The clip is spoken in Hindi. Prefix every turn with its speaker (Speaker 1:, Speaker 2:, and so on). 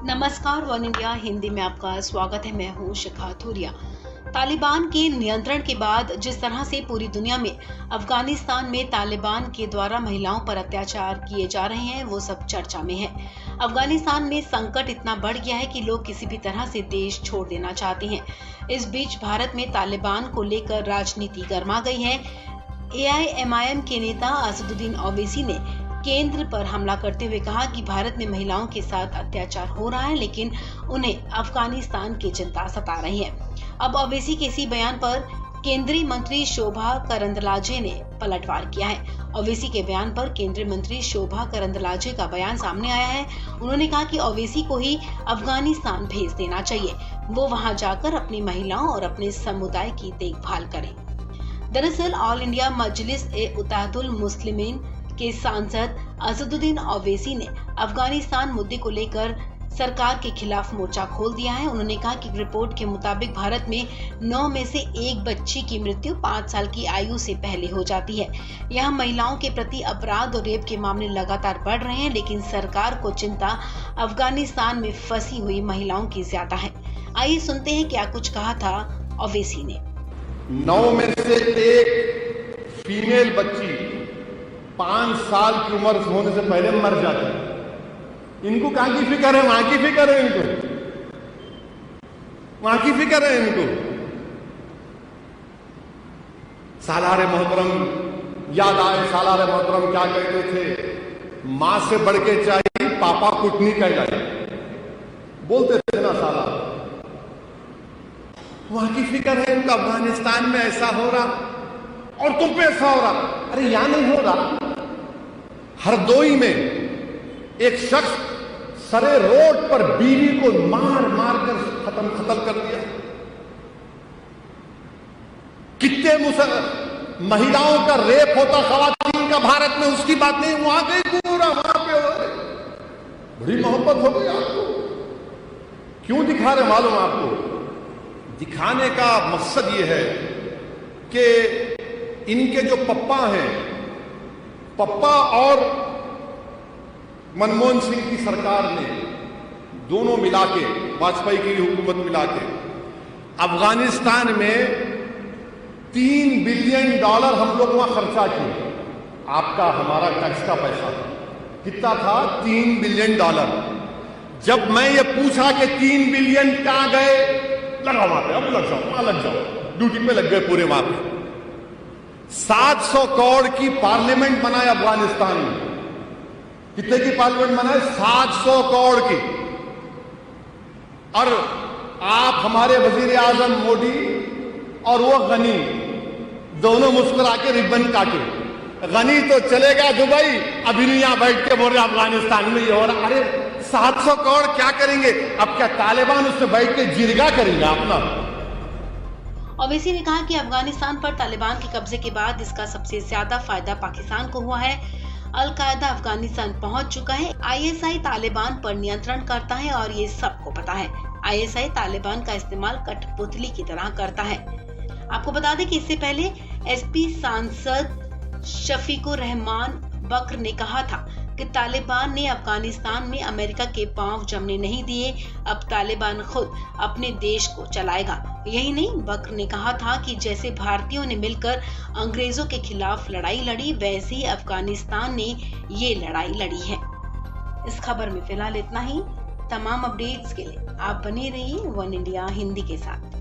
Speaker 1: नमस्कार, वन इंडिया हिंदी में आपका स्वागत है। मैं हूं शिखा थूरिया। तालिबान के नियंत्रण के बाद जिस तरह से पूरी दुनिया में अफगानिस्तान में तालिबान के द्वारा महिलाओं पर अत्याचार किए जा रहे हैं, वो सब चर्चा में है। अफगानिस्तान में संकट इतना बढ़ गया है कि लोग किसी भी तरह से देश छोड़ देना चाहते हैं। इस बीच भारत में तालिबान को लेकर राजनीति गर्मा गई है। AIMIM के नेता असदुद्दीन ओवैसी ने केंद्र पर हमला करते हुए कहा कि भारत में महिलाओं के साथ अत्याचार हो रहा है, लेकिन उन्हें अफगानिस्तान की चिंता सता रही है। अब ओवैसी के इसी बयान पर केंद्रीय मंत्री शोभा करंदलाजे ने पलटवार किया है। ओवैसी के बयान पर केंद्रीय मंत्री शोभा करंदलाजे का बयान सामने आया है। उन्होंने कहा कि ओवैसी को ही अफगानिस्तान भेज देना चाहिए। वो वहां जाकर अपनी महिलाओं और अपने समुदाय की देखभाल करें। दरअसल ऑल इंडिया मजलिस-ए-इत्तेहादुल मुस्लिमीन के सांसद असदुद्दीन ओवैसी ने अफगानिस्तान मुद्दे को लेकर सरकार के खिलाफ मोर्चा खोल दिया है। उन्होंने कहा कि रिपोर्ट के मुताबिक भारत में 9 में से 1 बच्ची की मृत्यु 5 साल की आयु से पहले हो जाती है। यहाँ महिलाओं के प्रति अपराध और रेप के मामले लगातार बढ़ रहे हैं, लेकिन सरकार को चिंता अफगानिस्तान में फंसी हुई महिलाओं की ज्यादा है। आइए सुनते हैं क्या कुछ कहा था ओवैसी ने।
Speaker 2: 9 में से 1 फीमेल बच्ची 5 साल की उम्र होने से पहले मर जाती है। इनको कहां की फिक्र है? वहां की फिक्र है इनको, वहां की फिक्र है इनको। सालारे मोहतरम याद आए, सालारे मोहतरम क्या कहते थे? मां से बढ़ के चाहिए पापा कुटनी कहलाए, बोलते थे ना साला। वहां की फिक्र है इनको। अफगानिस्तान में ऐसा हो रहा और तुम पे ऐसा हो रहा। अरे यहां नहीं हो रहा। हरदोई में एक शख्स सरे रोड पर बीवी को मार मार कर खत्म कर दिया। कितने महिलाओं का रेप होता, खवातीन का भारत में, उसकी बात नहीं। वहां गई पूरा, वहां पे बड़ी मोहब्बत हो गई आपको। क्यों दिखा रहे मालूम आपको? दिखाने का मकसद यह है कि इनके जो पप्पा हैं, पप्पा और मनमोहन सिंह की सरकार ने दोनों मिला के, वाजपेयी की हुकूमत मिला के, अफगानिस्तान में $3 बिलियन हम लोग वहां खर्चा किए। आपका हमारा टैक्स का पैसा कितना था? $3 बिलियन। जब मैं ये पूछा कि 3 बिलियन कहां गए, लगा वहां पे, अब लग जाओ, वहां लग जाओ, ड्यूटी पे लग गए पूरे। वहां पे 700 करोड़ की पार्लियामेंट बनाए अफगानिस्तान में। कितने की पार्लियामेंट बनाए? 700 करोड़ की। और आप हमारे वजीर आजम मोदी और वो गनी दोनों मुस्कुरा के रिबन काटे। गनी तो चलेगा दुबई, अभी नहीं यहां बैठ के बोल रहे अफगानिस्तान में ये हो रहा। अरे 700 करोड़ क्या करेंगे? अब क्या तालिबान उसमें बैठ के जिरगा करेंगे अपना?
Speaker 1: ओवैसी ने कहा कि अफगानिस्तान पर तालिबान के कब्जे के बाद इसका सबसे ज्यादा फायदा पाकिस्तान को हुआ है। अल-कायदा अफगानिस्तान पहुंच चुका है। ISI तालिबान पर नियंत्रण करता है और ये सबको पता है। ISI तालिबान का इस्तेमाल कठपुतली की तरह करता है। आपको बता दें कि इससे पहले SP सांसद शफीकुर रहमान बकर ने कहा था कि तालिबान ने अफगानिस्तान में अमेरिका के पांव जमने नहीं दिए। अब तालिबान खुद अपने देश को चलाएगा। यही नहीं, बकर ने कहा था कि जैसे भारतीयों ने मिलकर अंग्रेजों के खिलाफ लड़ाई लड़ी, वैसे ही अफगानिस्तान ने ये लड़ाई लड़ी है। इस खबर में फिलहाल इतना ही। तमाम अपडेट्स के लिए आप बने रहिए वन इंडिया हिंदी के साथ।